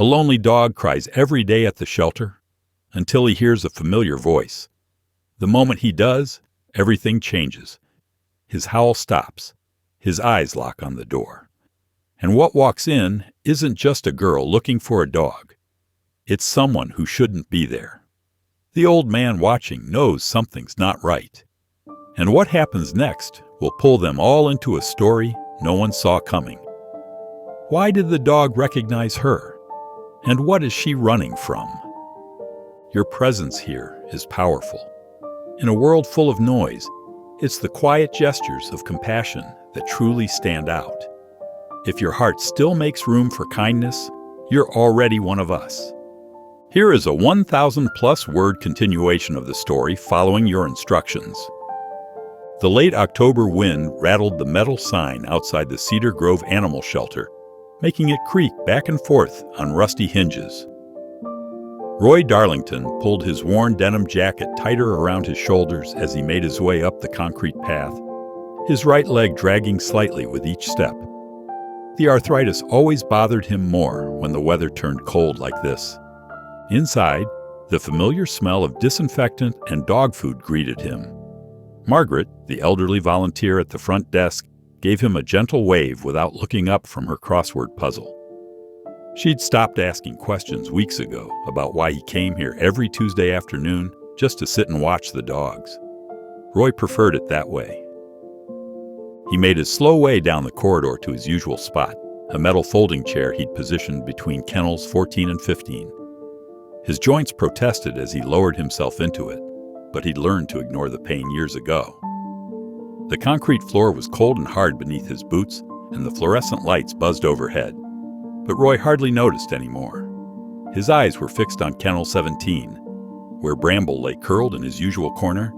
A lonely dog cries every day at the shelter until he hears a familiar voice. The moment he does, everything changes. His howl stops. His eyes lock on the door. And what walks in isn't just a girl looking for a dog. It's someone who shouldn't be there. The old man watching knows something's not right. And what happens next will pull them all into a story no one saw coming. Why did the dog recognize her? And what is she running from? Your presence here is powerful. In a world full of noise, it's the quiet gestures of compassion that truly stand out. If your heart still makes room for kindness, you're already one of us. Here is a 1,000-plus word continuation of the story following your instructions. The late October wind rattled the metal sign outside the Cedar Grove Animal Shelter, making it creak back and forth on rusty hinges. Roy Darlington pulled his worn denim jacket tighter around his shoulders as he made his way up the concrete path, his right leg dragging slightly with each step. The arthritis always bothered him more when the weather turned cold like this. Inside, the familiar smell of disinfectant and dog food greeted him. Margaret, the elderly volunteer at the front desk, gave him a gentle wave without looking up from her crossword puzzle. She'd stopped asking questions weeks ago about why he came here every Tuesday afternoon just to sit and watch the dogs. Roy preferred it that way. He made his slow way down the corridor to his usual spot, a metal folding chair he'd positioned between kennels 14 and 15. His joints protested as he lowered himself into it, but he'd learned to ignore the pain years ago. The concrete floor was cold and hard beneath his boots, and the fluorescent lights buzzed overhead. But Roy hardly noticed anymore. His eyes were fixed on Kennel 17, where Bramble lay curled in his usual corner.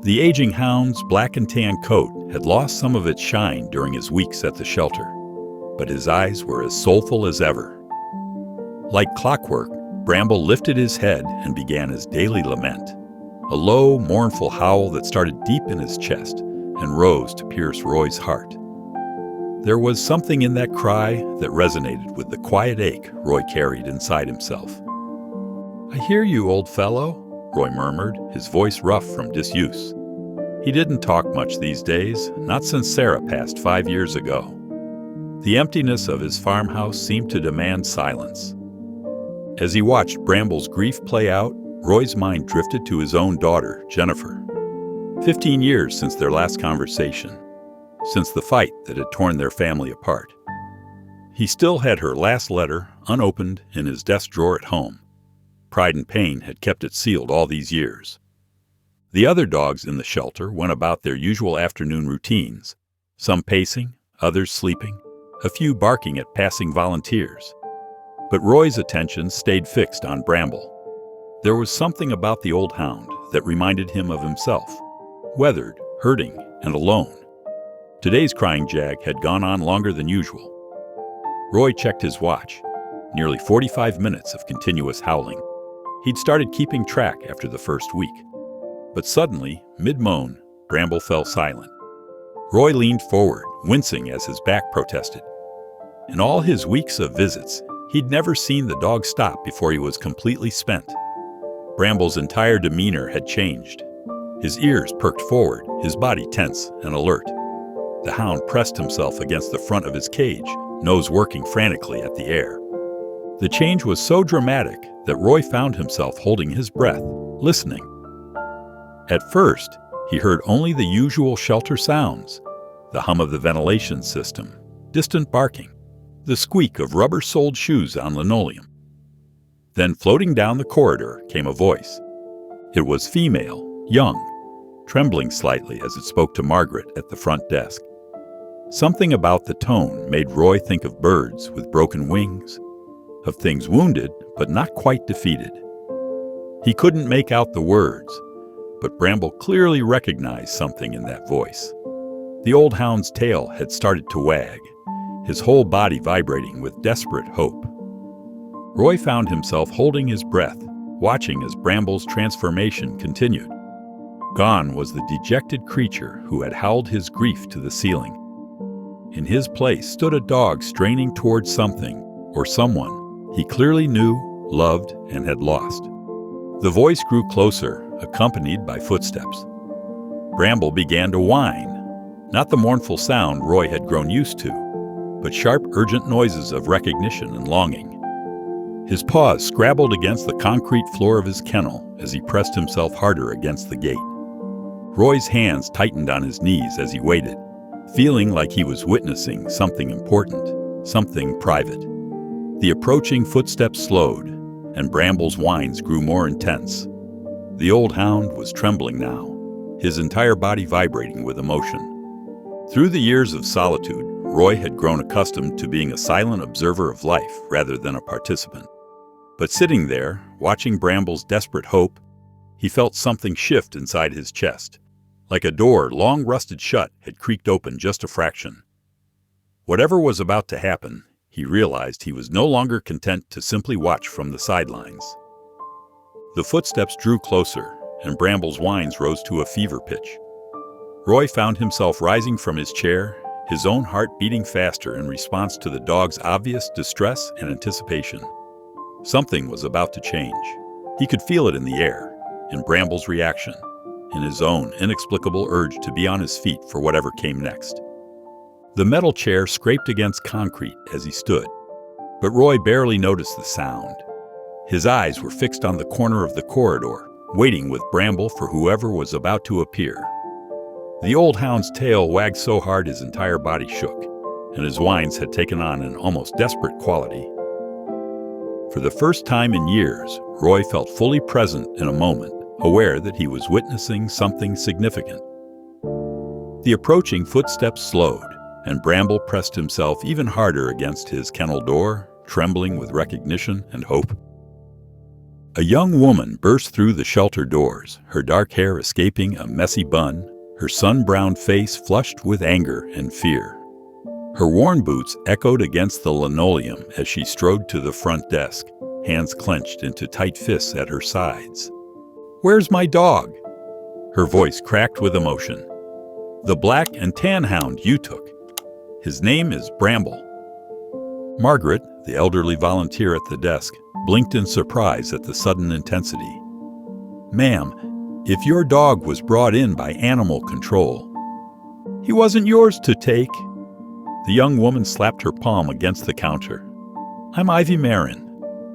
The aging hound's black and tan coat had lost some of its shine during his weeks at the shelter, but his eyes were as soulful as ever. Like clockwork, Bramble lifted his head and began his daily lament, a low, mournful howl that started deep in his chest and rose to pierce Roy's heart. There was something in that cry that resonated with the quiet ache Roy carried inside himself. "I hear you, old fellow," Roy murmured, his voice rough from disuse. He didn't talk much these days, not since Sarah passed 5 years ago. The emptiness of his farmhouse seemed to demand silence. As he watched Bramble's grief play out, Roy's mind drifted to his own daughter, Jennifer. 15 years since their last conversation. Since the fight that had torn their family apart. He still had her last letter, unopened, in his desk drawer at home. Pride and pain had kept it sealed all these years. The other dogs in the shelter went about their usual afternoon routines, some pacing, others sleeping, a few barking at passing volunteers. But Roy's attention stayed fixed on Bramble. There was something about the old hound that reminded him of himself, weathered, hurting, and alone. Today's crying jag had gone on longer than usual. Roy checked his watch. Nearly 45 minutes of continuous howling. He'd started keeping track after the first week. But suddenly, mid-moan, Bramble fell silent. Roy leaned forward, wincing as his back protested. In all his weeks of visits, he'd never seen the dog stop before he was completely spent. Bramble's entire demeanor had changed. His ears perked forward, his body tense and alert. The hound pressed himself against the front of his cage, nose working frantically at the air. The change was so dramatic that Roy found himself holding his breath, listening. At first, he heard only the usual shelter sounds, the hum of the ventilation system, distant barking, the squeak of rubber-soled shoes on linoleum. Then floating down the corridor came a voice. It was female, young, trembling slightly as it spoke to Margaret at the front desk. Something about the tone made Roy think of birds with broken wings, of things wounded but not quite defeated. He couldn't make out the words, but Bramble clearly recognized something in that voice. The old hound's tail had started to wag, his whole body vibrating with desperate hope. Roy found himself holding his breath, watching as Bramble's transformation continued. Gone was the dejected creature who had howled his grief to the ceiling. In his place stood a dog straining towards something, or someone, He clearly knew, loved, and had lost. The voice grew closer, accompanied by footsteps. Bramble began to whine, not the mournful sound Roy had grown used to, but sharp, urgent noises of recognition and longing. His paws scrabbled against the concrete floor of his kennel as he pressed himself harder against the gate. Roy's hands tightened on his knees as he waited, feeling like he was witnessing something important, something private. The approaching footsteps slowed, and Bramble's whines grew more intense. The old hound was trembling now, his entire body vibrating with emotion. Through the years of solitude, Roy had grown accustomed to being a silent observer of life rather than a participant. But sitting there, watching Bramble's desperate hope, he felt something shift inside his chest, like a door long rusted shut had creaked open just a fraction. Whatever was about to happen, he realized he was no longer content to simply watch from the sidelines. The footsteps drew closer, and Bramble's whines rose to a fever pitch. Roy found himself rising from his chair, his own heart beating faster in response to the dog's obvious distress and anticipation. Something was about to change. He could feel it in the air, in Bramble's reaction, in his own inexplicable urge to be on his feet for whatever came next. The metal chair scraped against concrete as he stood, but Roy barely noticed the sound. His eyes were fixed on the corner of the corridor, waiting with Bramble for whoever was about to appear. The old hound's tail wagged so hard his entire body shook, and his whines had taken on an almost desperate quality. For the first time in years, Roy felt fully present in a moment, aware that he was witnessing something significant. The approaching footsteps slowed, and Bramble pressed himself even harder against his kennel door, trembling with recognition and hope. A young woman burst through the shelter doors, her dark hair escaping a messy bun, her sun-browned face flushed with anger and fear. Her worn boots echoed against the linoleum as she strode to the front desk, hands clenched into tight fists at her sides. "Where's my dog?" Her voice cracked with emotion. "The black and tan hound you took. His name is Bramble." Margaret, the elderly volunteer at the desk, blinked in surprise at the sudden intensity. "Ma'am, if your dog was brought in by animal control, he wasn't yours to take." The young woman slapped her palm against the counter. "I'm Ivy Marin.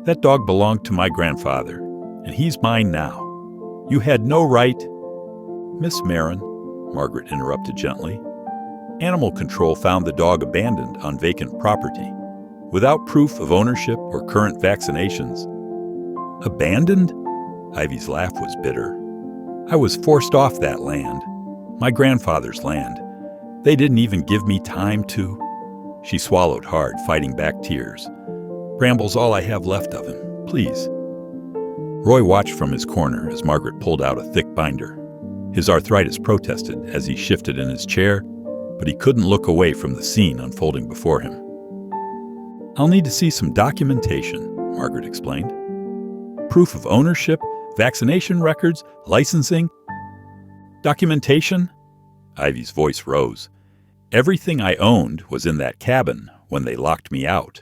That dog belonged to my grandfather, and he's mine now. You had no right—" "Miss Marin," Margaret interrupted gently, "animal control found the dog abandoned on vacant property, without proof of ownership or current vaccinations." "Abandoned?" Ivy's laugh was bitter. "I was forced off that land, my grandfather's land. They didn't even give me time to—" She swallowed hard, fighting back tears. "Bramble's all I have left of him. Please." Roy watched from his corner as Margaret pulled out a thick binder. His arthritis protested as he shifted in his chair, but he couldn't look away from the scene unfolding before him. "I'll need to see some documentation," Margaret explained. "Proof of ownership, vaccination records, licensing." "Documentation?" Ivy's voice rose. "Everything I owned was in that cabin when they locked me out.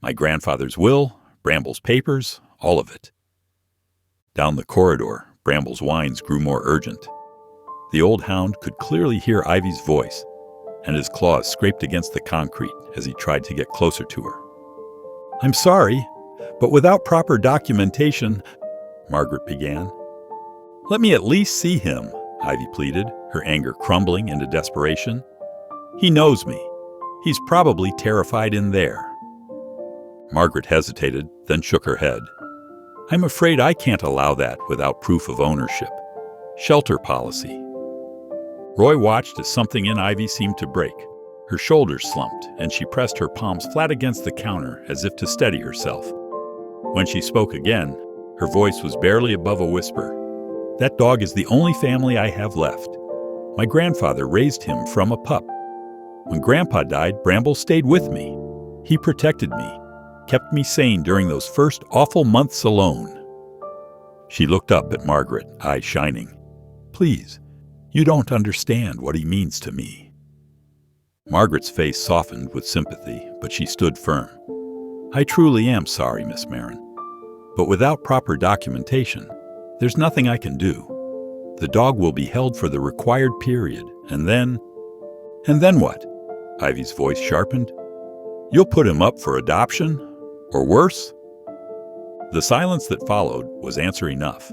My grandfather's will, Bramble's papers, all of it." Down the corridor, Bramble's whines grew more urgent. The old hound could clearly hear Ivy's voice, and his claws scraped against the concrete as he tried to get closer to her. "I'm sorry, but without proper documentation," Margaret began. "Let me at least see him," Ivy pleaded, her anger crumbling into desperation. "He knows me. He's probably terrified in there." Margaret hesitated, then shook her head. "I'm afraid I can't allow that without proof of ownership. Shelter policy." Roy watched as something in Ivy seemed to break. Her shoulders slumped, and she pressed her palms flat against the counter as if to steady herself. When she spoke again, her voice was barely above a whisper. "That dog is the only family I have left. My grandfather raised him from a pup. When Grandpa died, Bramble stayed with me. He protected me, kept me sane during those first awful months alone." She looked up at Margaret, eyes shining. "Please, you don't understand what he means to me." Margaret's face softened with sympathy, but she stood firm. "I truly am sorry, Miss Marin. But without proper documentation, there's nothing I can do. The dog will be held for the required period, and then..." "And then what?" Ivy's voice sharpened. "You'll put him up for adoption? Or worse?" The silence that followed was answer enough.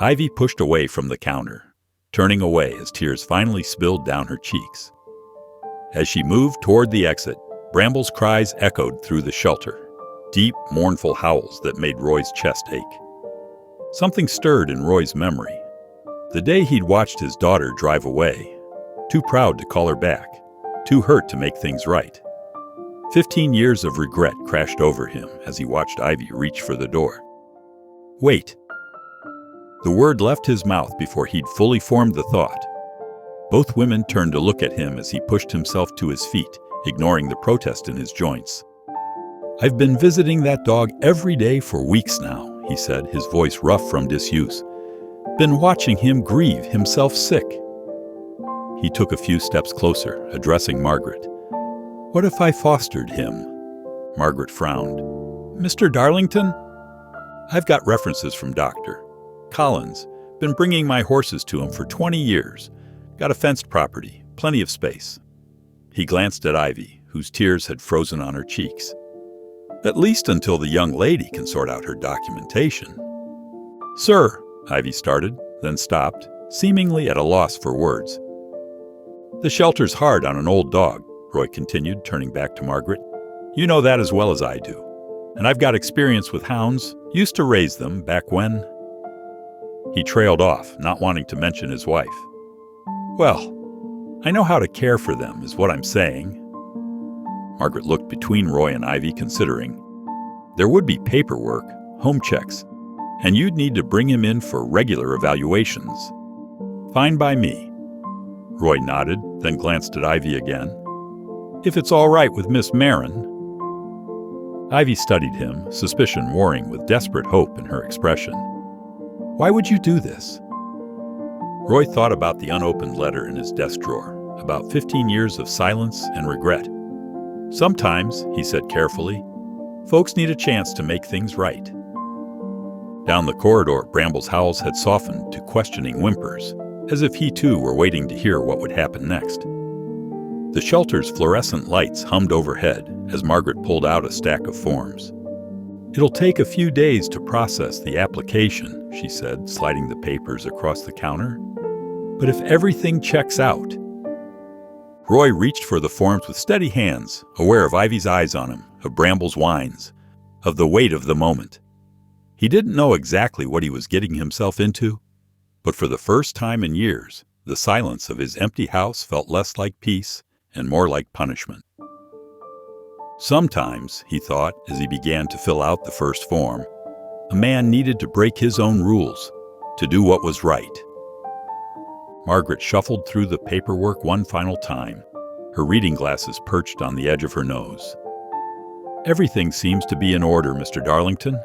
Ivy pushed away from the counter, turning away as tears finally spilled down her cheeks. As she moved toward the exit, Bramble's cries echoed through the shelter, deep, mournful howls that made Roy's chest ache. Something stirred in Roy's memory. The day he'd watched his daughter drive away, too proud to call her back, too hurt to make things right. 15 years of regret crashed over him as he watched Ivy reach for the door. "Wait." The word left his mouth before he'd fully formed the thought. Both women turned to look at him as he pushed himself to his feet, ignoring the protest in his joints. "I've been visiting that dog every day for weeks now," he said, his voice rough from disuse. "Been watching him grieve himself sick." He took a few steps closer, addressing Margaret. "What if I fostered him?" Margaret frowned. "Mr. Darlington?" "I've got references from Dr. Collins. Been bringing my horses to him for 20 years. Got a fenced property, plenty of space." He glanced at Ivy, whose tears had frozen on her cheeks. "At least until the young lady can sort out her documentation." "Sir," Ivy started, then stopped, seemingly at a loss for words. "The shelter's hard on an old dog," Roy continued, turning back to Margaret. "You know that as well as I do. And I've got experience with hounds, used to raise them back when..." He trailed off, not wanting to mention his wife. "Well, I know how to care for them, is what I'm saying." Margaret looked between Roy and Ivy, considering. "There would be paperwork, home checks, and you'd need to bring him in for regular evaluations." "Fine by me." Roy nodded, then glanced at Ivy again. "If it's all right with Miss Marin." Ivy studied him, suspicion warring with desperate hope in her expression. "Why would you do this?" Roy thought about the unopened letter in his desk drawer, about 15 years of silence and regret. "Sometimes," he said carefully, "folks need a chance to make things right." Down the corridor, Bramble's howls had softened to questioning whimpers, as if he too were waiting to hear what would happen next. The shelter's fluorescent lights hummed overhead as Margaret pulled out a stack of forms. "It'll take a few days to process the application," she said, sliding the papers across the counter. "But if everything checks out..." Roy reached for the forms with steady hands, aware of Ivy's eyes on him, of Bramble's whines, of the weight of the moment. He didn't know exactly what he was getting himself into, but for the first time in years, the silence of his empty house felt less like peace and more like punishment. Sometimes, he thought as he began to fill out the first form, a man needed to break his own rules, to do what was right. Margaret shuffled through the paperwork one final time, her reading glasses perched on the edge of her nose. "Everything seems to be in order, Mr. Darlington.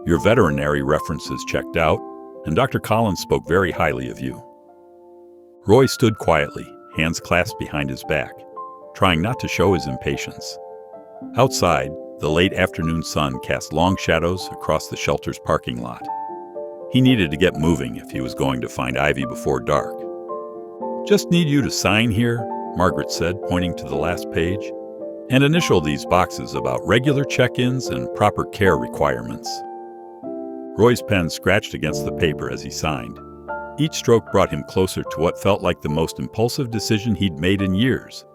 Your veterinary references checked out, and Dr. Collins spoke very highly of you." Roy stood quietly, hands clasped behind his back, trying not to show his impatience. Outside, the late afternoon sun cast long shadows across the shelter's parking lot. He needed to get moving if he was going to find Ivy before dark. "Just need you to sign here," Margaret said, pointing to the last page, "and initial these boxes about regular check-ins and proper care requirements." Roy's pen scratched against the paper as he signed. Each stroke brought him closer to what felt like the most impulsive decision he'd made in years.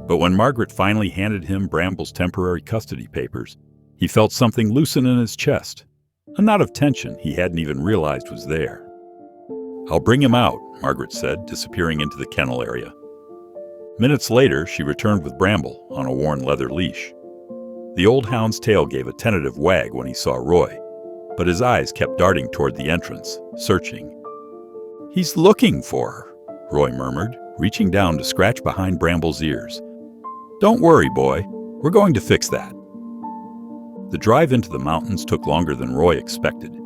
But when Margaret finally handed him Bramble's temporary custody papers, he felt something loosen in his chest, a knot of tension he hadn't even realized was there. "I'll bring him out," Margaret said, disappearing into the kennel area. Minutes later, she returned with Bramble on a worn leather leash. The old hound's tail gave a tentative wag when he saw Roy, but his eyes kept darting toward the entrance, searching. "He's looking for her," Roy murmured, reaching down to scratch behind Bramble's ears. "Don't worry, boy. We're going to fix that." The drive into the mountains took longer than Roy expected.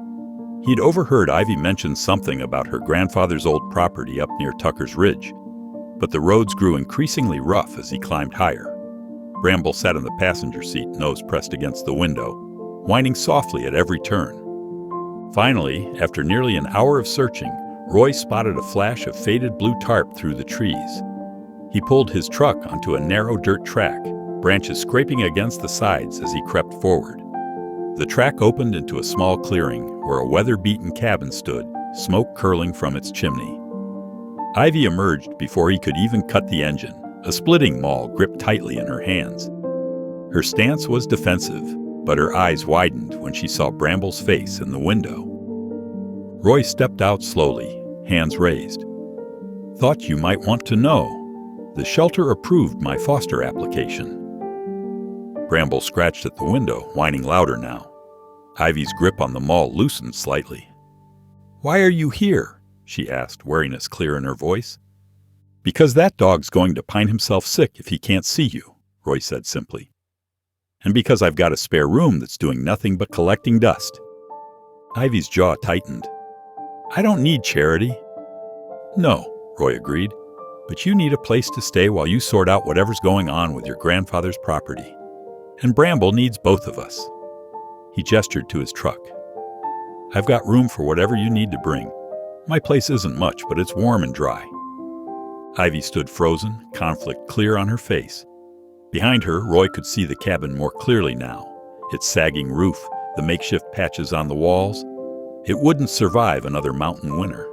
He'd overheard Ivy mention something about her grandfather's old property up near Tucker's Ridge, but the roads grew increasingly rough as he climbed higher. Bramble sat in the passenger seat, nose pressed against the window, whining softly at every turn. Finally, after nearly an hour of searching, Roy spotted a flash of faded blue tarp through the trees. He pulled his truck onto a narrow dirt track, branches scraping against the sides as he crept forward. The track opened into a small clearing where a weather-beaten cabin stood, smoke curling from its chimney. Ivy emerged before he could even cut the engine, a splitting maul gripped tightly in her hands. Her stance was defensive, but her eyes widened when she saw Bramble's face in the window. Roy stepped out slowly, hands raised. "Thought you might want to know. The shelter approved my foster application." Bramble scratched at the window, whining louder now. Ivy's grip on the maul loosened slightly. "Why are you here?" she asked, wariness clear in her voice. "Because that dog's going to pine himself sick if he can't see you," Roy said simply. "And because I've got a spare room that's doing nothing but collecting dust." Ivy's jaw tightened. "I don't need charity." "No," Roy agreed, "but you need a place to stay while you sort out whatever's going on with your grandfather's property. And Bramble needs both of us." He gestured to his truck. "I've got room for whatever you need to bring. My place isn't much, but it's warm and dry." Ivy stood frozen, conflict clear on her face. Behind her, Roy could see the cabin more clearly now, its sagging roof, the makeshift patches on the walls. It wouldn't survive another mountain winter.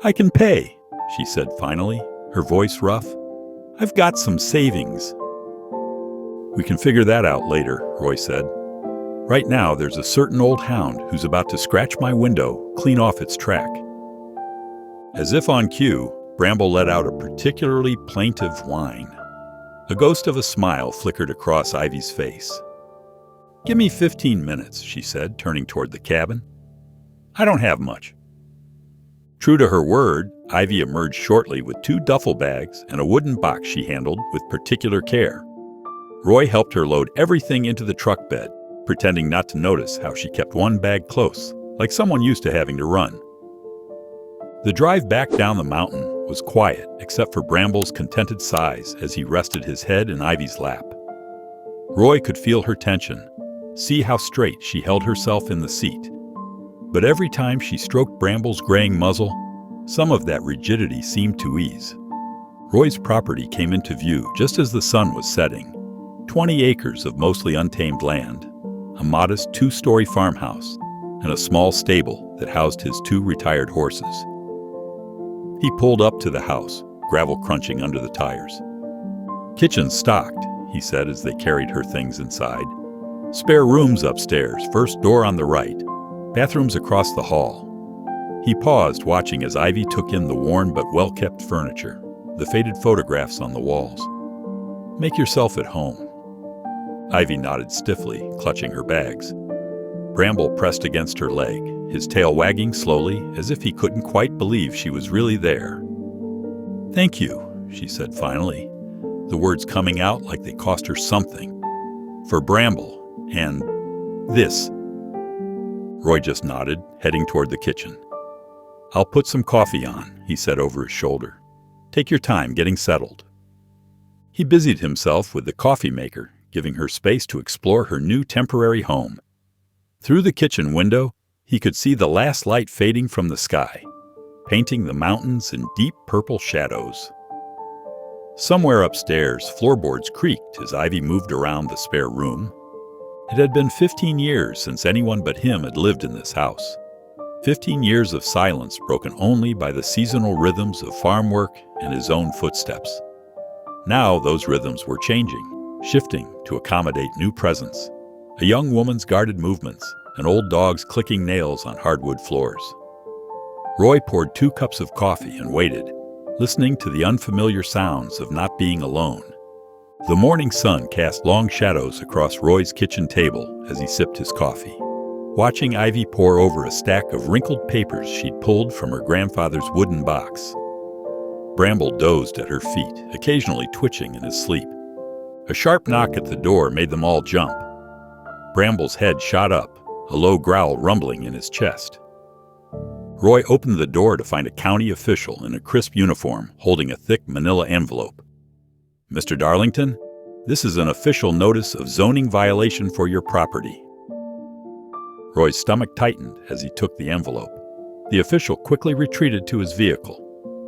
"I can pay," she said finally, her voice rough. "I've got some savings." "We can figure that out later," Roy said. "Right now, there's a certain old hound who's about to scratch my window clean off its track." As if on cue, Bramble let out a particularly plaintive whine. A ghost of a smile flickered across Ivy's face. "Give me 15 minutes, she said, turning toward the cabin. "I don't have much." True to her word, Ivy emerged shortly with 2 duffel bags and a wooden box she handled with particular care. Roy helped her load everything into the truck bed, pretending not to notice how she kept one bag close, like someone used to having to run. The drive back down the mountain was quiet, except for Bramble's contented sighs as he rested his head in Ivy's lap. Roy could feel her tension, see how straight she held herself in the seat. But every time she stroked Bramble's graying muzzle, some of that rigidity seemed to ease. Roy's property came into view just as the sun was setting. 20 acres of mostly untamed land, a modest 2-story farmhouse, and a small stable that housed his 2 retired horses. He pulled up to the house, gravel crunching under the tires. "Kitchen's stocked," he said as they carried her things inside. "Spare rooms upstairs, first door on the right. Bathrooms across the hall." He paused, watching as Ivy took in the worn but well-kept furniture, the faded photographs on the walls. "Make yourself at home." Ivy nodded stiffly, clutching her bags. Bramble pressed against her leg, his tail wagging slowly as if he couldn't quite believe she was really there. "Thank you," she said finally, the words coming out like they cost her something. "For Bramble, and this." Roy just nodded, heading toward the kitchen. "I'll put some coffee on," he said over his shoulder. "Take your time getting settled." He busied himself with the coffee maker, giving her space to explore her new temporary home. Through the kitchen window, he could see the last light fading from the sky, painting the mountains in deep purple shadows. Somewhere upstairs, floorboards creaked as Ivy moved around the spare room. It had been 15 years since anyone but him had lived in this house. 15 years of silence broken only by the seasonal rhythms of farm work and his own footsteps. Now those rhythms were changing, shifting to accommodate new presence. A young woman's guarded movements, and old dogs clicking nails on hardwood floors. Roy poured 2 cups of coffee and waited, listening to the unfamiliar sounds of not being alone. The morning sun cast long shadows across Roy's kitchen table as he sipped his coffee, watching Ivy pore over a stack of wrinkled papers she'd pulled from her grandfather's wooden box. Bramble dozed at her feet, occasionally twitching in his sleep. A sharp knock at the door made them all jump. Bramble's head shot up, a low growl rumbling in his chest. Roy opened the door to find a county official in a crisp uniform holding a thick manila envelope. "Mr. Darlington?" This is an official notice of zoning violation for your property." Roy's stomach tightened as he took the envelope. The official quickly retreated to his vehicle,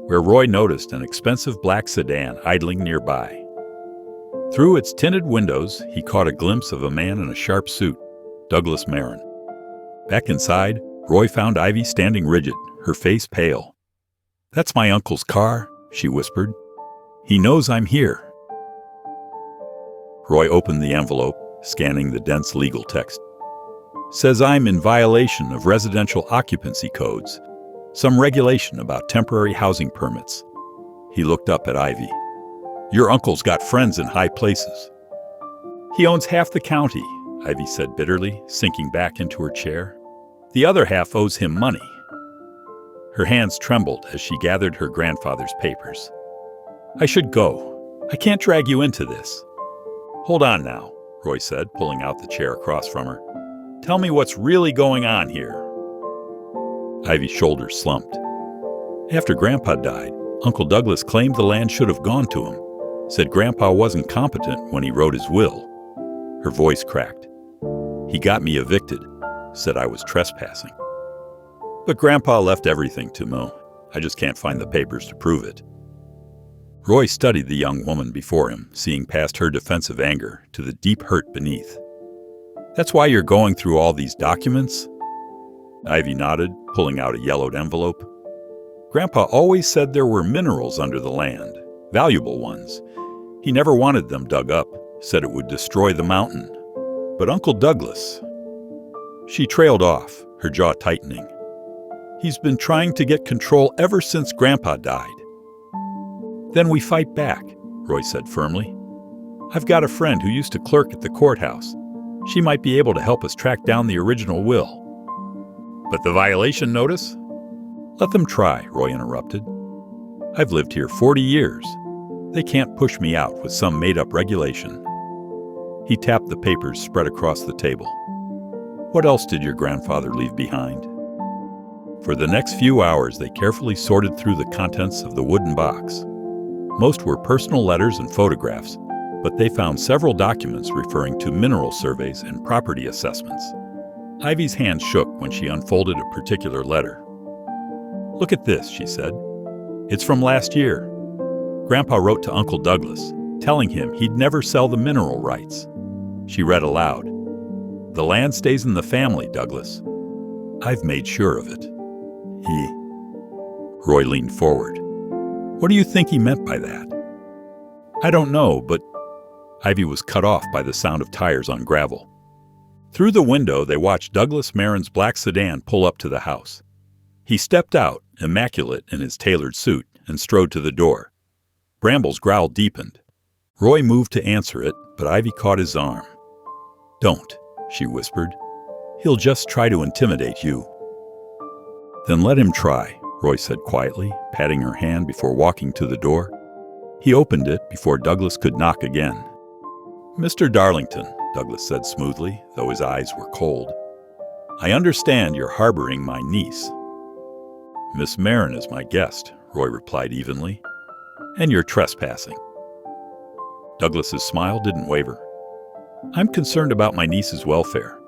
where Roy noticed an expensive black sedan idling nearby. Through its tinted windows, he caught a glimpse of a man in a sharp suit, Douglas Marin. Back inside, Roy found Ivy standing rigid, her face pale. "That's my uncle's car," she whispered. "He knows I'm here." Roy opened the envelope, scanning the dense legal text. "Says I'm in violation of residential occupancy codes, some regulation about temporary housing permits." He looked up at Ivy. "Your uncle's got friends in high places." "He owns half the county," Ivy said bitterly, sinking back into her chair. "The other half owes him money." Her hands trembled as she gathered her grandfather's papers. "I should go. I can't drag you into this." "Hold on now," Roy said, pulling out the chair across from her. "Tell me what's really going on here." Ivy's shoulders slumped. "After Grandpa died, Uncle Douglas claimed the land should have gone to him. Said Grandpa wasn't competent when he wrote his will." Her voice cracked. "He got me evicted. Said I was trespassing. But Grandpa left everything to me. I just can't find the papers to prove it." Roy studied the young woman before him, seeing past her defensive anger to the deep hurt beneath. "That's why you're going through all these documents?" Ivy nodded, pulling out a yellowed envelope. "Grandpa always said there were minerals under the land, valuable ones. He never wanted them dug up, said it would destroy the mountain. But Uncle Douglas..." She trailed off, her jaw tightening. "He's been trying to get control ever since Grandpa died." "Then we fight back," Roy said firmly. "I've got a friend who used to clerk at the courthouse. She might be able to help us track down the original will." "But the violation notice?" "Let them try," Roy interrupted. "I've lived here 40 years. They can't push me out with some made-up regulation." He tapped the papers spread across the table. "What else did your grandfather leave behind?" For the next few hours, they carefully sorted through the contents of the wooden box. Most were personal letters and photographs, but they found several documents referring to mineral surveys and property assessments. Ivy's hand shook when she unfolded a particular letter. "Look at this," she said. "It's from last year. Grandpa wrote to Uncle Douglas, telling him he'd never sell the mineral rights." She read aloud. "The land stays in the family, Douglas. I've made sure of it." Roy leaned forward. "What do you think he meant by that?" "I don't know, but..." Ivy was cut off by the sound of tires on gravel. Through the window, they watched Douglas Marin's black sedan pull up to the house. He stepped out, immaculate in his tailored suit, and strode to the door. Bramble's growl deepened. Roy moved to answer it, but Ivy caught his arm. "Don't," she whispered. "He'll just try to intimidate you." "Then let him try," Roy said quietly, patting her hand before walking to the door. He opened it before Douglas could knock again. "Mr. Darlington," Douglas said smoothly, though his eyes were cold. "I understand you're harboring my niece." "Miss Marin is my guest," Roy replied evenly. "And you're trespassing." Douglas's smile didn't waver. "I'm concerned about my niece's welfare.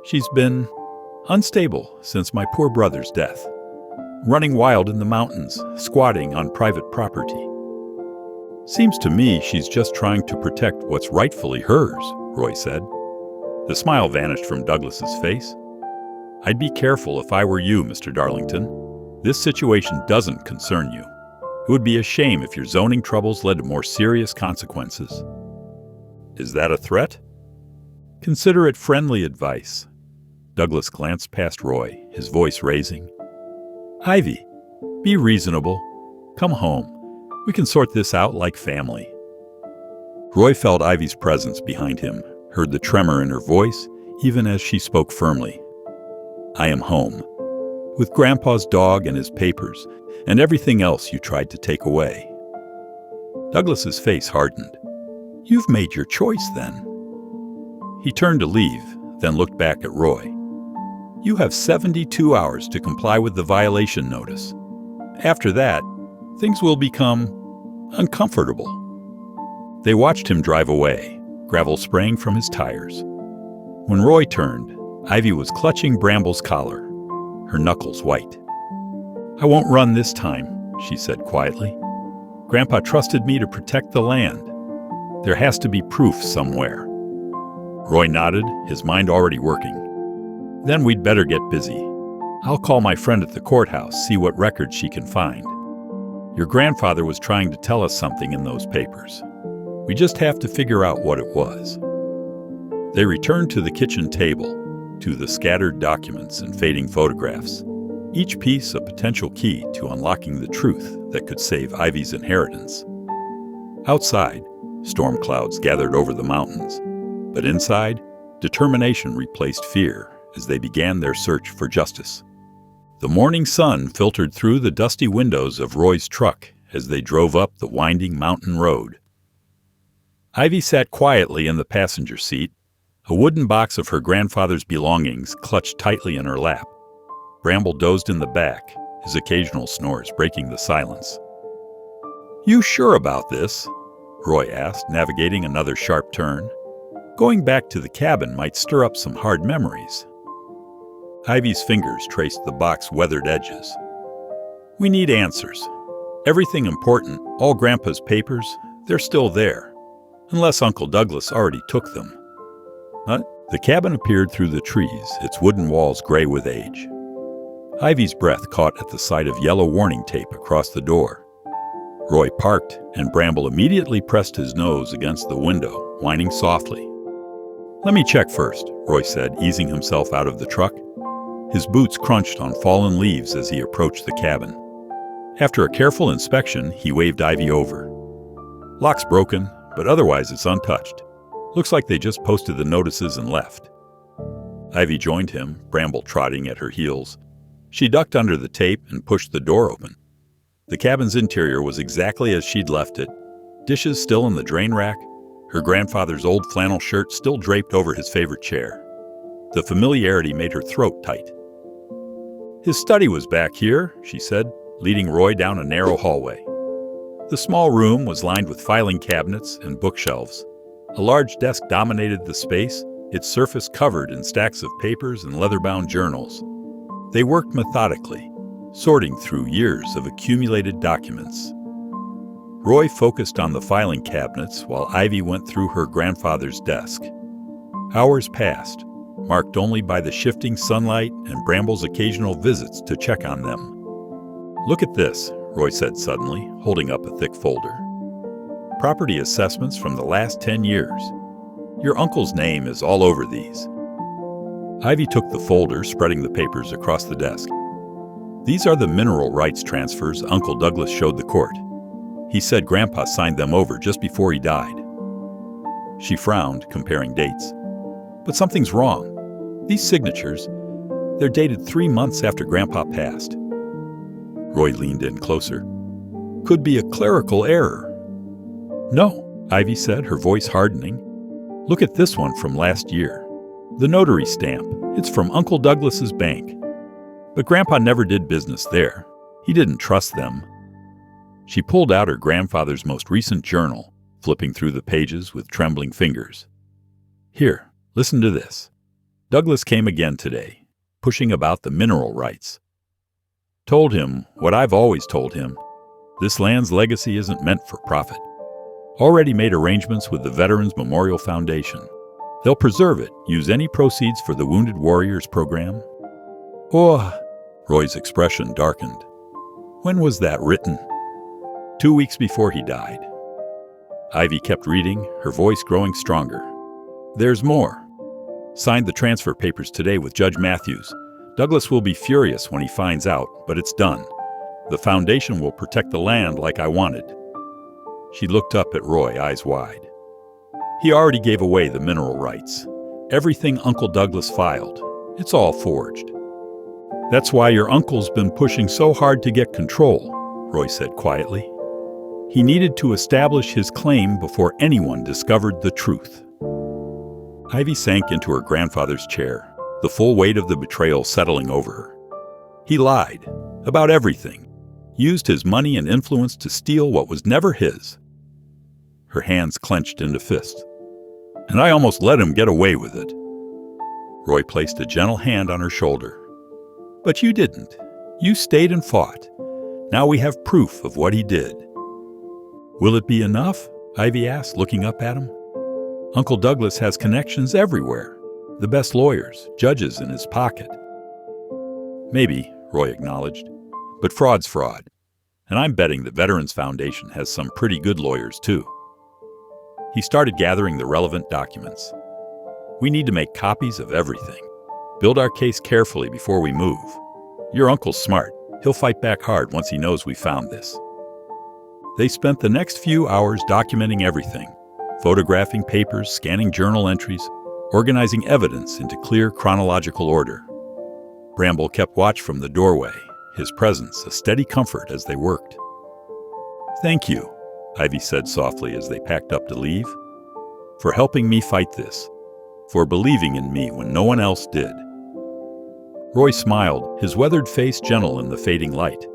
She's been unstable since my poor brother's death. Running wild in the mountains, squatting on private property. Seems to me she's just trying to protect what's rightfully hers," Roy said. The smile vanished from Douglas's face. "I'd be careful if I were you, Mr. Darlington. This situation doesn't concern you. It would be a shame if your zoning troubles led to more serious consequences." "Is that a threat?" "Consider it friendly advice." Douglas glanced past Roy, his voice raising. "Ivy, be reasonable. Come home. We can sort this out like family." Roy felt Ivy's presence behind him, heard the tremor in her voice, even as she spoke firmly. "I am home. With Grandpa's dog and his papers, and everything else you tried to take away." Douglas's face hardened. "You've made your choice, then." He turned to leave, then looked back at Roy. "You have 72 hours to comply with the violation notice. After that, things will become uncomfortable." They watched him drive away, gravel spraying from his tires. When Roy turned, Ivy was clutching Bramble's collar, her knuckles white. "I won't run this time," she said quietly. "Grandpa trusted me to protect the land. There has to be proof somewhere." Roy nodded, his mind already working. "Then we'd better get busy. I'll call my friend at the courthouse, see what records she can find. Your grandfather was trying to tell us something in those papers. We just have to figure out what it was." They returned to the kitchen table, to the scattered documents and fading photographs, each piece a potential key to unlocking the truth that could save Ivy's inheritance. Outside, storm clouds gathered over the mountains, but inside, determination replaced fear as they began their search for justice. The morning sun filtered through the dusty windows of Roy's truck as they drove up the winding mountain road. Ivy sat quietly in the passenger seat, a wooden box of her grandfather's belongings clutched tightly in her lap. Bramble dozed in the back, his occasional snores breaking the silence. "You sure about this?" Roy asked, navigating another sharp turn. "Going back to the cabin might stir up some hard memories." Ivy's fingers traced the box's weathered edges. "We need answers. Everything important, all Grandpa's papers, they're still there. Unless Uncle Douglas already took them." The cabin appeared through the trees, its wooden walls gray with age. Ivy's breath caught at the sight of yellow warning tape across the door. Roy parked, and Bramble immediately pressed his nose against the window, whining softly. "Let me check first," Roy said, easing himself out of the truck. His boots crunched on fallen leaves as he approached the cabin. After a careful inspection, he waved Ivy over. "Lock's broken, but otherwise it's untouched. Looks like they just posted the notices and left." Ivy joined him, Bramble trotting at her heels. She ducked under the tape and pushed the door open. The cabin's interior was exactly as she'd left it, dishes still in the drain rack, her grandfather's old flannel shirt still draped over his favorite chair. The familiarity made her throat tight. "His study was back here," she said, leading Roy down a narrow hallway. The small room was lined with filing cabinets and bookshelves. A large desk dominated the space, its surface covered in stacks of papers and leather-bound journals. They worked methodically, sorting through years of accumulated documents. Roy focused on the filing cabinets while Ivy went through her grandfather's desk. Hours passed, marked only by the shifting sunlight and Bramble's occasional visits to check on them. "Look at this," Roy said suddenly, holding up a thick folder. "Property assessments from the last 10 years. Your uncle's name is all over these." Ivy took the folder, spreading the papers across the desk. "These are the mineral rights transfers Uncle Douglas showed the court. He said Grandpa signed them over just before he died." She frowned, comparing dates. "But something's wrong. These signatures, they're dated 3 months after Grandpa passed." Roy leaned in closer. "Could be a clerical error." "No," Ivy said, her voice hardening. "Look at this one from last year. The notary stamp. It's from Uncle Douglas's bank. But Grandpa never did business there. He didn't trust them." She pulled out her grandfather's most recent journal, flipping through the pages with trembling fingers. "Here, listen to this. Douglas came again today, pushing about the mineral rights. Told him what I've always told him. This land's legacy isn't meant for profit. Already made arrangements with the Veterans Memorial Foundation. They'll preserve it, use any proceeds for the Wounded Warriors program." "Oh," Roy's expression darkened. "When was that written?" 2 weeks before he died." Ivy kept reading, her voice growing stronger. "There's more. Signed the transfer papers today with Judge Matthews. Douglas will be furious when he finds out, but it's done. The foundation will protect the land like I wanted." She looked up at Roy, eyes wide. "He already gave away the mineral rights. Everything Uncle Douglas filed. It's all forged." "That's why your uncle's been pushing so hard to get control," Roy said quietly. "He needed to establish his claim before anyone discovered the truth." Ivy sank into her grandfather's chair, the full weight of the betrayal settling over her. He lied about everything, used his money and influence to steal what was never his. Her hands clenched into fists. and I almost let him get away with it." Roy placed a gentle hand on her shoulder. "But you didn't. You stayed and fought. Now we have proof of what he did." "Will it be enough?" Ivy asked, looking up at him. "Uncle Douglas has connections everywhere. The best lawyers, judges in his pocket." "Maybe," Roy acknowledged, "but fraud's fraud. And I'm betting the Veterans Foundation has some pretty good lawyers, too." He started gathering the relevant documents. "We need to make copies of everything. Build our case carefully before we move. Your uncle's smart. He'll fight back hard once he knows we found this." They spent the next few hours documenting everything, photographing papers, scanning journal entries, organizing evidence into clear chronological order. Bramble kept watch from the doorway, his presence a steady comfort as they worked. "Thank you," Ivy said softly as they packed up to leave, "for helping me fight this, for believing in me when no one else did." Roy smiled, his weathered face gentle in the fading light.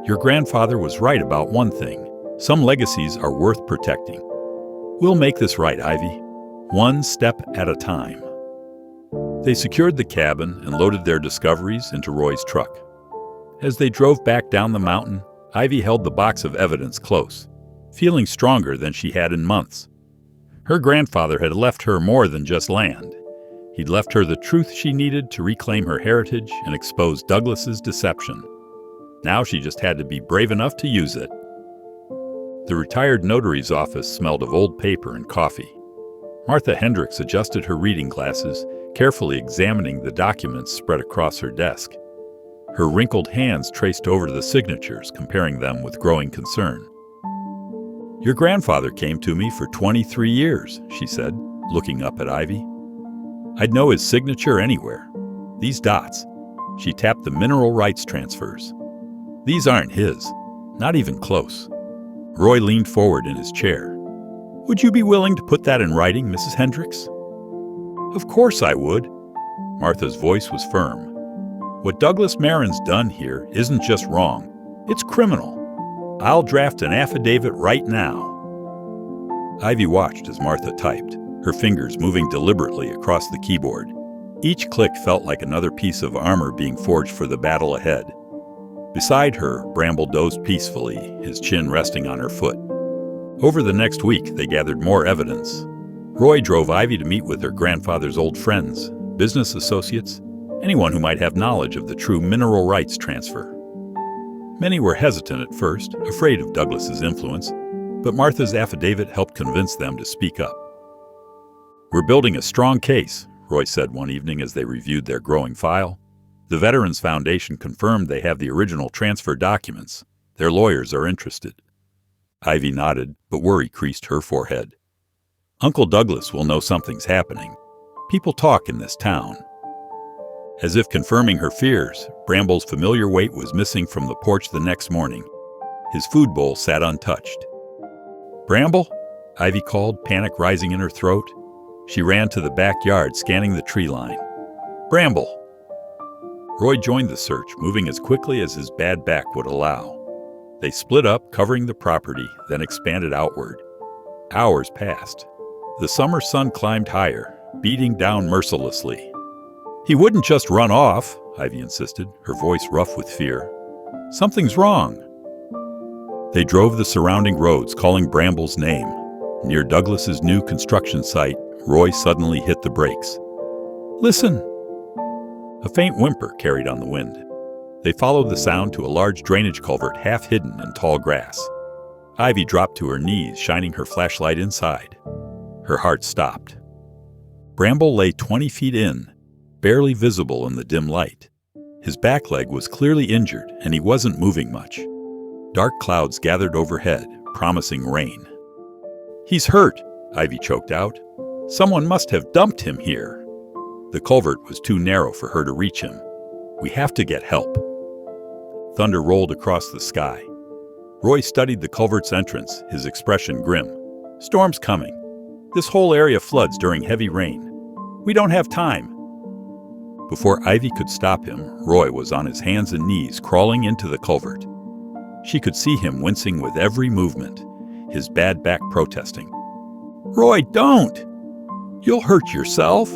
"Your grandfather was right about one thing. Some legacies are worth protecting. We'll make this right, Ivy, one step at a time." They secured the cabin and loaded their discoveries into Roy's truck. As they drove back down the mountain, Ivy held the box of evidence close, feeling stronger than she had in months. Her grandfather had left her more than just land. He'd left her the truth she needed to reclaim her heritage and expose Douglas's deception. Now she just had to be brave enough to use it. The retired notary's office smelled of old paper and coffee. Martha Hendricks adjusted her reading glasses, carefully examining the documents spread across her desk. Her wrinkled hands traced over the signatures, comparing them with growing concern. "Your grandfather came to me for 23 years, she said, looking up at Ivy. "I'd know his signature anywhere. These dots." She tapped the mineral rights transfers. "These aren't his, not even close." Roy leaned forward in his chair. "Would you be willing to put that in writing, Mrs. Hendricks?" "Of course I would." Martha's voice was firm. "What Douglas Marin's done here isn't just wrong, it's criminal. I'll draft an affidavit right now." Ivy watched as Martha typed, her fingers moving deliberately across the keyboard. Each click felt like another piece of armor being forged for the battle ahead. Beside her, Bramble dozed peacefully, his chin resting on her foot. Over the next week, they gathered more evidence. Roy drove Ivy to meet with her grandfather's old friends, business associates, anyone who might have knowledge of the true mineral rights transfer. Many were hesitant at first, afraid of Douglas's influence, but Martha's affidavit helped convince them to speak up. "We're building a strong case," Roy said one evening as they reviewed their growing file. "The Veterans Foundation confirmed they have the original transfer documents. Their lawyers are interested." Ivy nodded, but worry creased her forehead. "Uncle Douglas will know something's happening. People talk in this town." As if confirming her fears, Bramble's familiar weight was missing from the porch the next morning. His food bowl sat untouched. "Bramble?" Ivy called, panic rising in her throat. She ran to the backyard, scanning the tree line. "Bramble!" Roy joined the search, moving as quickly as his bad back would allow. They split up, covering the property, then expanded outward. Hours passed. The summer sun climbed higher, beating down mercilessly. "He wouldn't just run off," Ivy insisted, her voice rough with fear. "Something's wrong." They drove the surrounding roads, calling Bramble's name. Near Douglas's new construction site, Roy suddenly hit the brakes. "Listen!" A faint whimper carried on the wind. They followed the sound to a large drainage culvert half hidden in tall grass. Ivy dropped to her knees, shining her flashlight inside. Her heart stopped. Bramble lay 20 feet in, barely visible in the dim light. His back leg was clearly injured, and he wasn't moving much. Dark clouds gathered overhead, promising rain. "He's hurt," Ivy choked out. "Someone must have dumped him here." The culvert was too narrow for her to reach him. "We have to get help." Thunder rolled across the sky. Roy studied the culvert's entrance, his expression grim. "Storm's coming. This whole area floods during heavy rain. We don't have time." Before Ivy could stop him, Roy was on his hands and knees, crawling into the culvert. She could see him wincing with every movement, his bad back protesting. "Roy, don't!" You'll hurt yourself."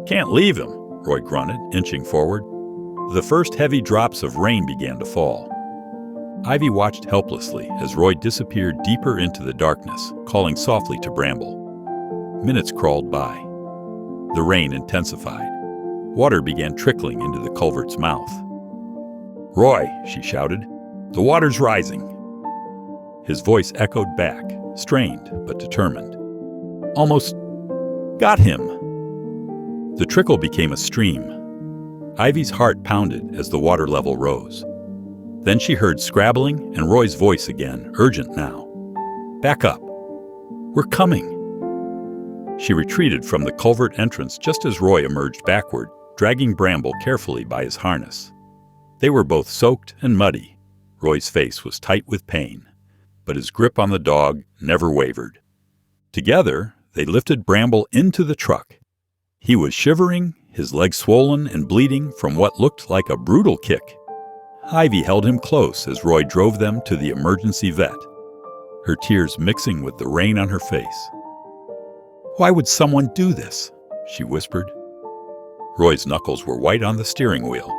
"Can't leave him," Roy grunted, inching forward. The first heavy drops of rain began to fall. Ivy watched helplessly as Roy disappeared deeper into the darkness, calling softly to Bramble. Minutes crawled by. The rain intensified. Water began trickling into the culvert's mouth. "Roy," she shouted, "the water's rising." His voice echoed back, strained but determined. "Almost got him." The trickle became a stream. Ivy's heart pounded as the water level rose. Then she heard scrabbling and Roy's voice again, urgent now. "Back up. We're coming." She retreated from the culvert entrance just as Roy emerged backward, dragging Bramble carefully by his harness. They were both soaked and muddy. Roy's face was tight with pain, but his grip on the dog never wavered. Together, they lifted Bramble into the truck. He was shivering, his legs swollen and bleeding from what looked like a brutal kick. Ivy held him close as Roy drove them to the emergency vet, her tears mixing with the rain on her face. "Why would someone do this?" she whispered. Roy's knuckles were white on the steering wheel.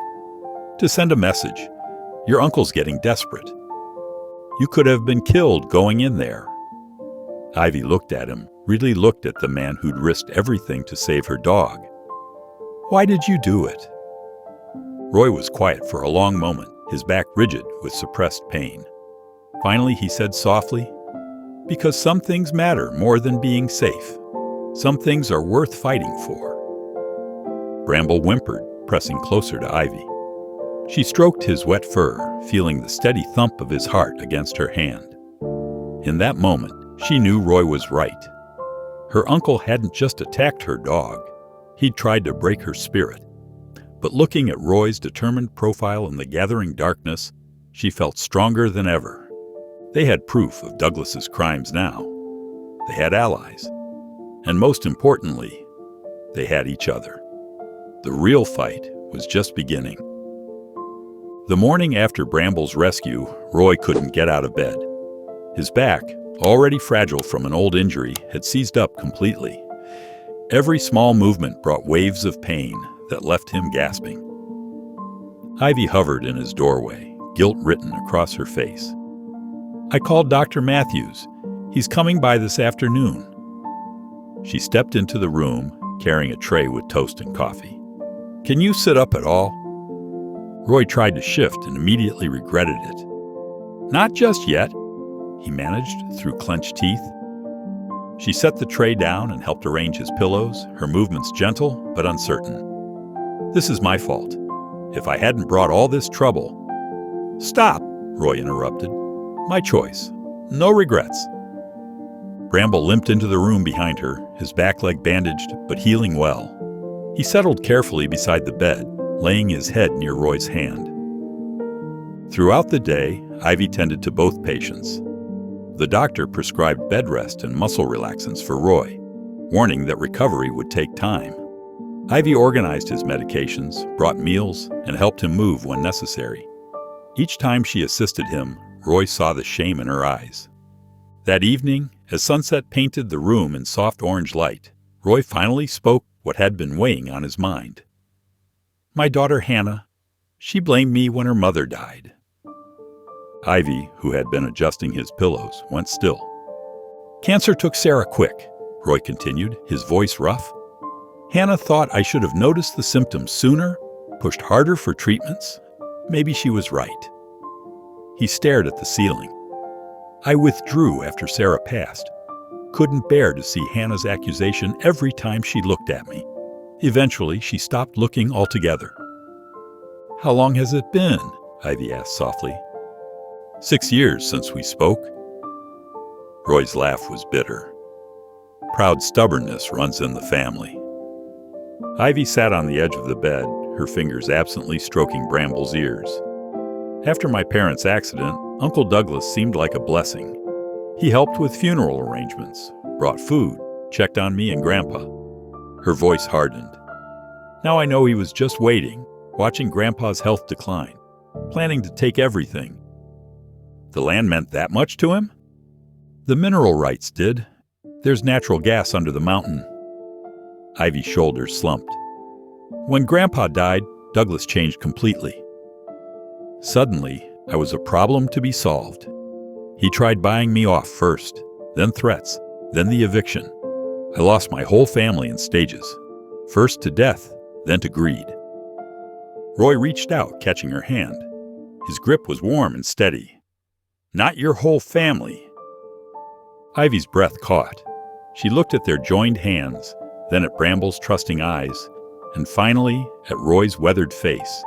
"To send a message. Your uncle's getting desperate. You could have been killed going in there." Ivy looked at him, really looked at the man who'd risked everything to save her dog. "Why did you do it?" Roy was quiet for a long moment, his back rigid with suppressed pain. Finally, he said softly, "Because some things matter more than being safe. Some things are worth fighting for." Bramble whimpered, pressing closer to Ivy. She stroked his wet fur, feeling the steady thump of his heart against her hand. In that moment, she knew Roy was right. Her uncle hadn't just attacked her dog. He'd tried to break her spirit. But looking at Roy's determined profile in the gathering darkness, she felt stronger than ever. They had proof of Douglas's crimes now. They had allies. And most importantly, they had each other. The real fight was just beginning. The morning after Bramble's rescue, Roy couldn't get out of bed. His back, already fragile from an old injury, had seized up completely. Every small movement brought waves of pain that left him gasping. Ivy hovered in his doorway, guilt written across her face. "I called Dr. Matthews. He's coming by this afternoon." She stepped into the room, carrying a tray with toast and coffee. "Can you sit up at all?" Roy tried to shift and immediately regretted it. "Not just yet," he managed through clenched teeth. She set the tray down and helped arrange his pillows, her movements gentle but uncertain. "This is my fault. If I hadn't brought all this trouble—" "Stop," Roy interrupted. "My choice. No regrets." Bramble limped into the room behind her, his back leg bandaged but healing well. He settled carefully beside the bed, laying his head near Roy's hand. Throughout the day, Ivy tended to both patients. The doctor prescribed bed rest and muscle relaxants for Roy, warning that recovery would take time. Ivy organized his medications, brought meals, and helped him move when necessary. Each time she assisted him, Roy saw the shame in her eyes. That evening, as sunset painted the room in soft orange light, Roy finally spoke what had been weighing on his mind. "My daughter Hannah, she blamed me when her mother died." Ivy, who had been adjusting his pillows, went still. "Cancer took Sarah quick," Roy continued, his voice rough. "Hannah thought I should have noticed the symptoms sooner, pushed harder for treatments. Maybe she was right." He stared at the ceiling. "I withdrew after Sarah passed. Couldn't bear to see Hannah's accusation every time she looked at me. Eventually, she stopped looking altogether." "How long has it been?" Ivy asked softly. 6 years since we spoke." Roy's laugh was bitter. Proud stubbornness runs in the family. Ivy sat on the edge of the bed, her fingers absently stroking Bramble's ears. After my parents' accident, Uncle Douglas seemed like a blessing. He helped with funeral arrangements, brought food, checked on me and Grandpa. Her voice hardened. Now I know he was just waiting, watching Grandpa's health decline, planning to take everything. The land meant that much to him? The mineral rights did. There's natural gas under the mountain, Ivy's shoulders slumped. When Grandpa died, Douglas changed completely. Suddenly, I was a problem to be solved. He tried buying me off first, then threats, then the eviction. I lost my whole family in stages, first to death, then to greed. Roy reached out, catching her hand. His grip was warm and steady. Not your whole family. Ivy's breath caught. She looked at their joined hands, then at Bramble's trusting eyes, and finally at Roy's weathered face.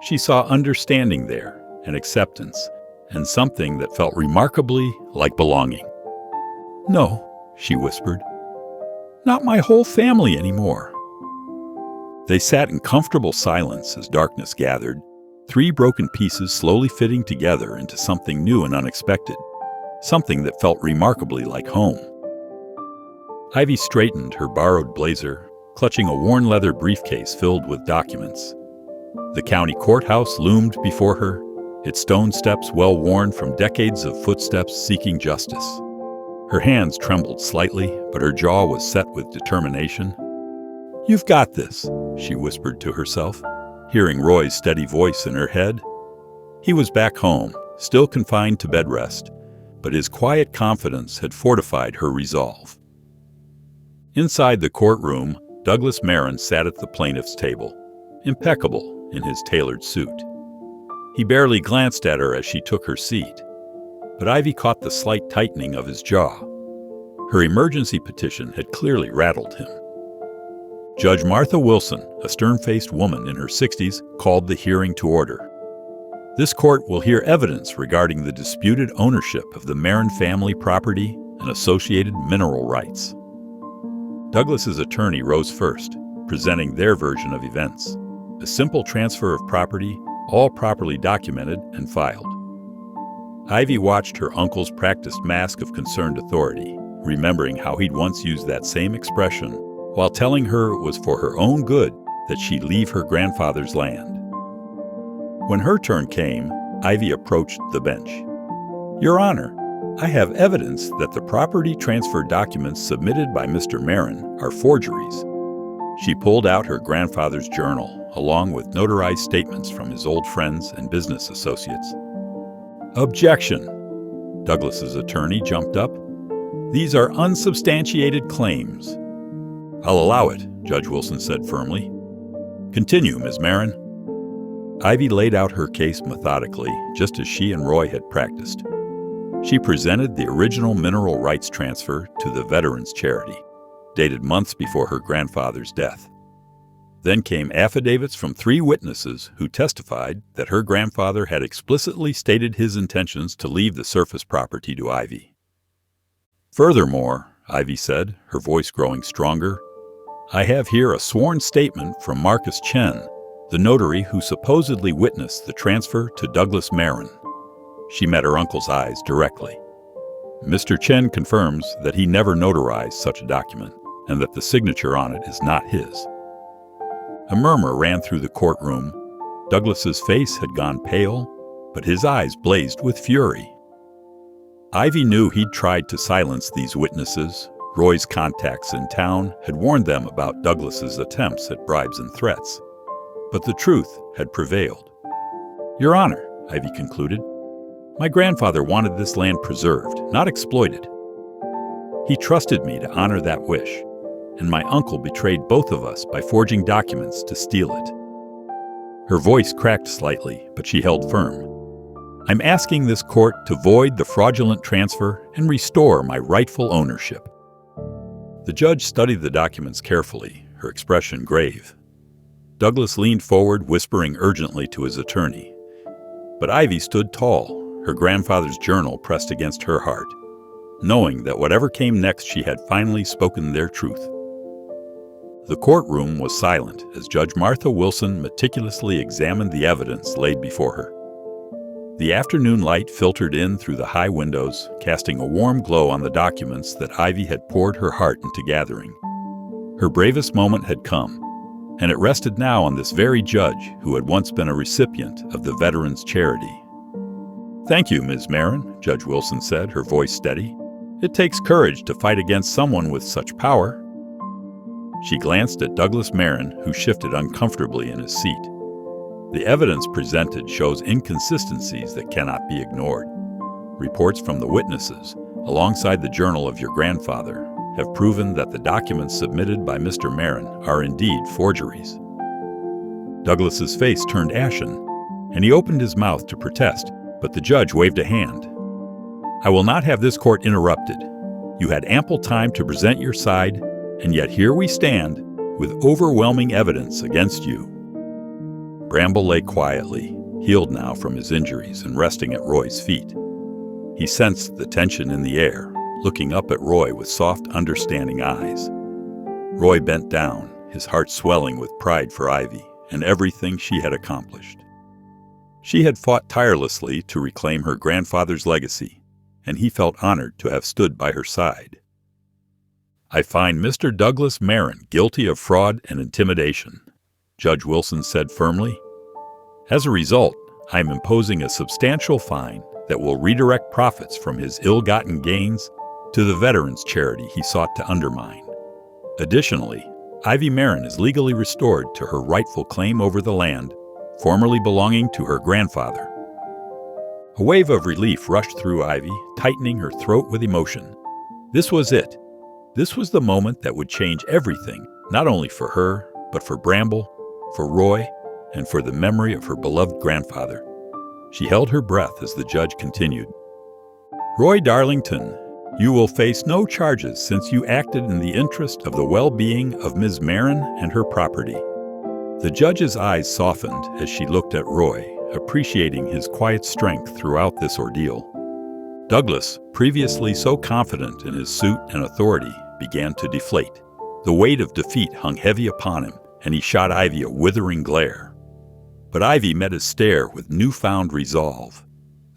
She saw understanding there, and acceptance, and something that felt remarkably like belonging. "No," she whispered. "Not my whole family anymore." They sat in comfortable silence as darkness gathered, three broken pieces slowly fitting together into something new and unexpected, something that felt remarkably like home. Ivy straightened her borrowed blazer, clutching a worn leather briefcase filled with documents. The county courthouse loomed before her, its stone steps well worn from decades of footsteps seeking justice. Her hands trembled slightly, but her jaw was set with determination. "You've got this," she whispered to herself, hearing Roy's steady voice in her head. He was back home, still confined to bed rest, but his quiet confidence had fortified her resolve. Inside the courtroom, Douglas Marin sat at the plaintiff's table, impeccable in his tailored suit. He barely glanced at her as she took her seat, but Ivy caught the slight tightening of his jaw. Her emergency petition had clearly rattled him. Judge Martha Wilson, a stern-faced woman in her 60s, called the hearing to order. This court will hear evidence regarding the disputed ownership of the Marin family property and associated mineral rights. Douglas's attorney rose first, presenting their version of events. A simple transfer of property, all properly documented and filed. Ivy watched her uncle's practiced mask of concerned authority, remembering how he'd once used that same expression while telling her it was for her own good that she leave her grandfather's land. When her turn came, Ivy approached the bench. "Your Honor, I have evidence that the property transfer documents submitted by Mr. Marin are forgeries." She pulled out her grandfather's journal, along with notarized statements from his old friends and business associates. "Objection!" Douglas's attorney jumped up. "These are unsubstantiated claims." "I'll allow it," Judge Wilson said firmly. "Continue, Ms. Marin." Ivy laid out her case methodically, just as she and Roy had practiced. She presented the original mineral rights transfer to the Veterans Charity, dated months before her grandfather's death. Then came affidavits from 3 witnesses who testified that her grandfather had explicitly stated his intentions to leave the surface property to Ivy. "Furthermore," Ivy said, her voice growing stronger, "I have here a sworn statement from Marcus Chen, the notary who supposedly witnessed the transfer to Douglas Marin." She met her uncle's eyes directly. "Mr. Chen confirms that he never notarized such a document, and that the signature on it is not his." A murmur ran through the courtroom. Douglas's face had gone pale, but his eyes blazed with fury. Ivy knew he'd tried to silence these witnesses. Roy's contacts in town had warned them about Douglas's attempts at bribes and threats. But the truth had prevailed. "Your Honor," Ivy concluded, "my grandfather wanted this land preserved, not exploited. He trusted me to honor that wish, and my uncle betrayed both of us by forging documents to steal it." Her voice cracked slightly, but she held firm. "I'm asking this court to void the fraudulent transfer and restore my rightful ownership." The judge studied the documents carefully, her expression grave. Douglas leaned forward, whispering urgently to his attorney. But Ivy stood tall, her grandfather's journal pressed against her heart, knowing that whatever came next, she had finally spoken their truth. The courtroom was silent as Judge Martha Wilson meticulously examined the evidence laid before her. The afternoon light filtered in through the high windows, casting a warm glow on the documents that Ivy had poured her heart into gathering. Her bravest moment had come, and it rested now on this very judge who had once been a recipient of the Veterans Charity. "Thank you, Ms. Marin," Judge Wilson said, her voice steady. "It takes courage to fight against someone with such power." She glanced at Douglas Marin, who shifted uncomfortably in his seat. The evidence presented shows inconsistencies that cannot be ignored. Reports from the witnesses, alongside the journal of your grandfather, have proven that the documents submitted by Mr. Marin are indeed forgeries. Douglas's face turned ashen, and he opened his mouth to protest, but the judge waved a hand. I will not have this court interrupted. You had ample time to present your side, and yet here we stand with overwhelming evidence against you. Bramble lay quietly, healed now from his injuries and resting at Roy's feet. He sensed the tension in the air, looking up at Roy with soft, understanding eyes. Roy bent down, his heart swelling with pride for Ivy and everything she had accomplished. She had fought tirelessly to reclaim her grandfather's legacy, and he felt honored to have stood by her side. I find Mr. Douglas Marin guilty of fraud and intimidation, Judge Wilson said firmly. As a result, I am imposing a substantial fine that will redirect profits from his ill-gotten gains to the veterans charity he sought to undermine. Additionally, Ivy Marin is legally restored to her rightful claim over the land formerly belonging to her grandfather. A wave of relief rushed through Ivy, tightening her throat with emotion. This was it. This was the moment that would change everything, not only for her, but for Bramble, for Roy, and for the memory of her beloved grandfather. She held her breath as the judge continued. Roy Darlington, you will face no charges since you acted in the interest of the well-being of Ms. Marin and her property. The judge's eyes softened as she looked at Roy, appreciating his quiet strength throughout this ordeal. Douglas, previously so confident in his suit and authority, began to deflate. The weight of defeat hung heavy upon him, and he shot Ivy a withering glare. But Ivy met his stare with newfound resolve.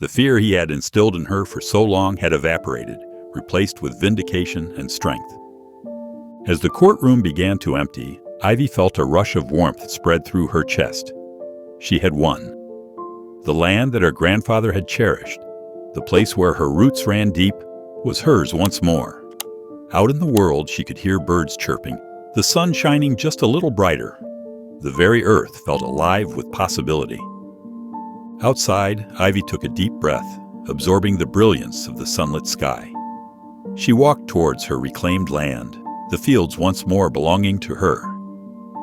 The fear he had instilled in her for so long had evaporated, replaced with vindication and strength. As the courtroom began to empty, Ivy felt a rush of warmth spread through her chest. She had won. The land that her grandfather had cherished, the place where her roots ran deep, was hers once more. Out in the world, she could hear birds chirping, the sun shining just a little brighter. The very earth felt alive with possibility. Outside, Ivy took a deep breath, absorbing the brilliance of the sunlit sky. She walked towards her reclaimed land, the fields once more belonging to her.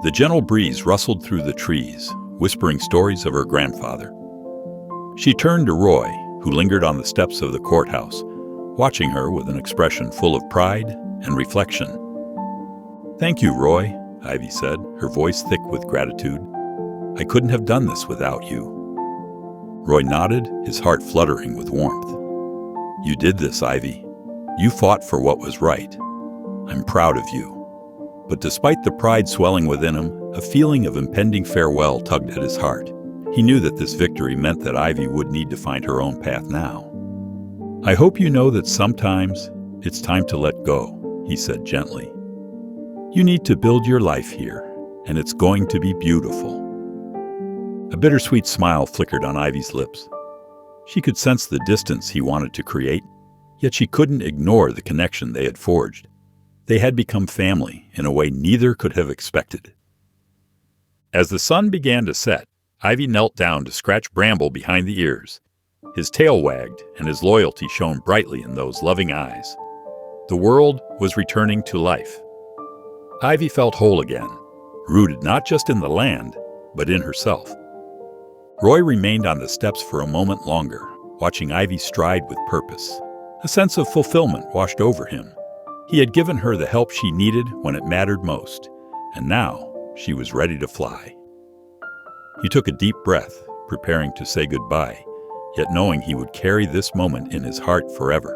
The gentle breeze rustled through the trees, whispering stories of her grandfather. She turned to Roy, who lingered on the steps of the courthouse, watching her with an expression full of pride and reflection. Thank you, Roy, Ivy said, her voice thick with gratitude. I couldn't have done this without you. Roy nodded, his heart fluttering with warmth. You did this, Ivy. You fought for what was right. I'm proud of you. But despite the pride swelling within him, a feeling of impending farewell tugged at his heart. He knew that this victory meant that Ivy would need to find her own path now. I hope you know that sometimes it's time to let go, he said gently. You need to build your life here, and it's going to be beautiful. A bittersweet smile flickered on Ivy's lips. She could sense the distance he wanted to create, yet she couldn't ignore the connection they had forged. They had become family in a way neither could have expected. As the sun began to set, Ivy knelt down to scratch Bramble behind the ears. His tail wagged, and his loyalty shone brightly in those loving eyes. The world was returning to life. Ivy felt whole again, rooted not just in the land, but in herself. Roy remained on the steps for a moment longer, watching Ivy stride with purpose. A sense of fulfillment washed over him. He had given her the help she needed when it mattered most, and now she was ready to fly. He took a deep breath, preparing to say goodbye, yet knowing he would carry this moment in his heart forever.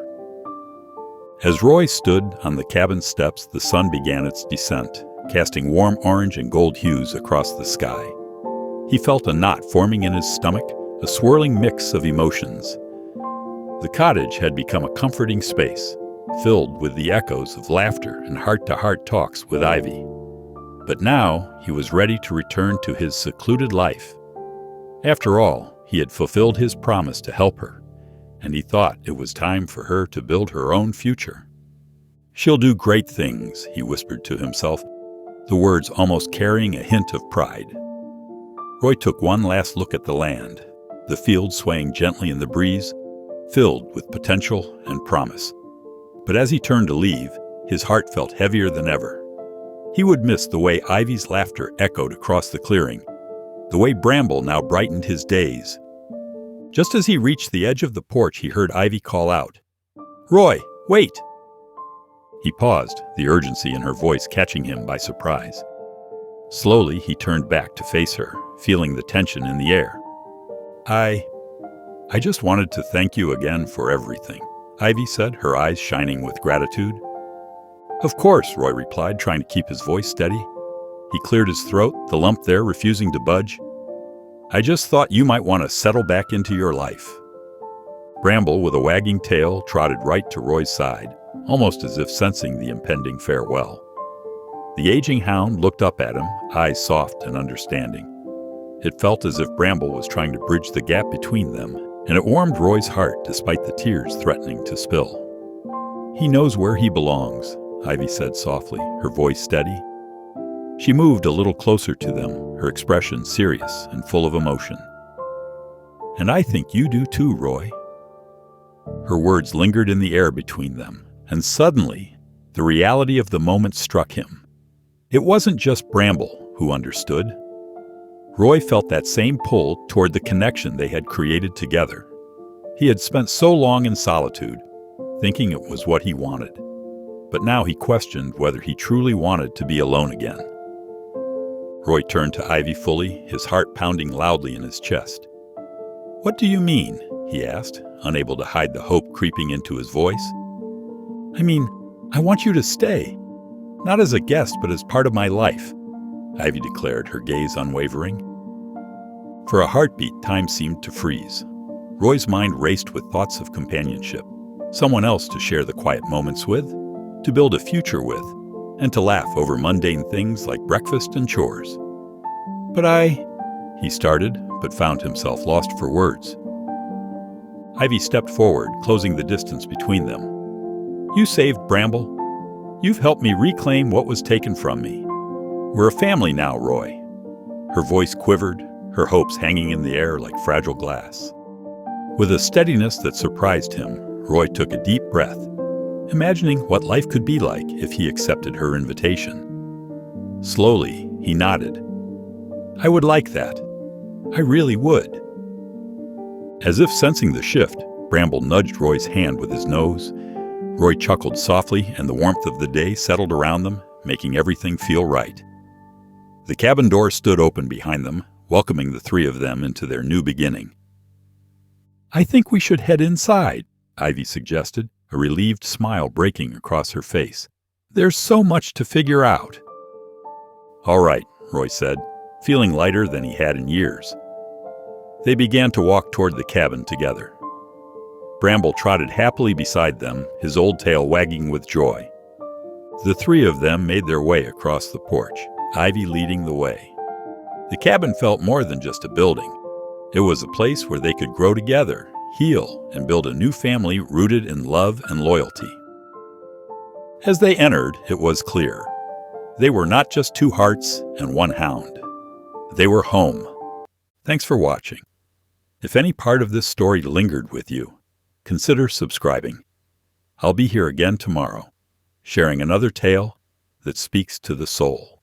As Roy stood on the cabin steps, the sun began its descent, casting warm orange and gold hues across the sky. He felt a knot forming in his stomach, a swirling mix of emotions. The cottage had become a comforting space, filled with the echoes of laughter and heart-to-heart talks with Ivy. But now he was ready to return to his secluded life. After all, he had fulfilled his promise to help her, and he thought it was time for her to build her own future. She'll do great things, he whispered to himself. the words almost carrying a hint of pride. Roy took one last look at the land, the field swaying gently in the breeze, filled with potential and promise. But as he turned to leave, his heart felt heavier than ever. He would miss the way Ivy's laughter echoed across the clearing, the way Bramble now brightened his days. Just as he reached the edge of the porch, he heard Ivy call out, "Roy, wait!" He paused, the urgency in her voice catching him by surprise. Slowly, he turned back to face her, feeling the tension in the air. I just wanted to thank you again for everything," Ivy said, her eyes shining with gratitude. "Of course," Roy replied, trying to keep his voice steady. He cleared his throat, the lump there refusing to budge. "I just thought you might want to settle back into your life." Bramble, with a wagging tail, trotted right to Roy's side, almost as if sensing the impending farewell. The aging hound looked up at him, eyes soft and understanding. It felt as if Bramble was trying to bridge the gap between them, and it warmed Roy's heart despite the tears threatening to spill. "He knows where he belongs," Ivy said softly, her voice steady. She moved a little closer to them, her expression serious and full of emotion. "And I think you do too, Roy." Her words lingered in the air between them, and suddenly, the reality of the moment struck him. It wasn't just Bramble who understood. Roy felt that same pull toward the connection they had created together. He had spent so long in solitude, thinking it was what he wanted. But now he questioned whether he truly wanted to be alone again. Roy turned to Ivy fully, his heart pounding loudly in his chest. "What do you mean?" he asked, unable to hide the hope creeping into his voice. "I mean, I want you to stay. Not as a guest, but as part of my life," Ivy declared, her gaze unwavering. For a heartbeat, time seemed to freeze. Roy's mind raced with thoughts of companionship, someone else to share the quiet moments with, to build a future with, and to laugh over mundane things like breakfast and chores. "But he started, but found himself lost for words. Ivy stepped forward, closing the distance between them. "You saved Bramble. You've helped me reclaim what was taken from me. We're a family now, Roy." Her voice quivered, her hopes hanging in the air like fragile glass. With a steadiness that surprised him, Roy took a deep breath, imagining what life could be like if he accepted her invitation. Slowly, he nodded. "I would like that. I really would." As if sensing the shift, Bramble nudged Roy's hand with his nose. Roy chuckled softly, and the warmth of the day settled around them, making everything feel right. The cabin door stood open behind them, welcoming the three of them into their new beginning. "I think we should head inside," Ivy suggested, a relieved smile breaking across her face. "There's so much to figure out." "All right," Roy said, feeling lighter than he had in years. They began to walk toward the cabin together. Bramble trotted happily beside them, his old tail wagging with joy. The three of them made their way across the porch, Ivy leading the way. The cabin felt more than just a building. It was a place where they could grow together, heal, and build a new family rooted in love and loyalty. As they entered, it was clear. They were not just two hearts and one hound. They were home. Thanks for watching. If any part of this story lingered with you, consider subscribing. I'll be here again tomorrow, sharing another tale that speaks to the soul.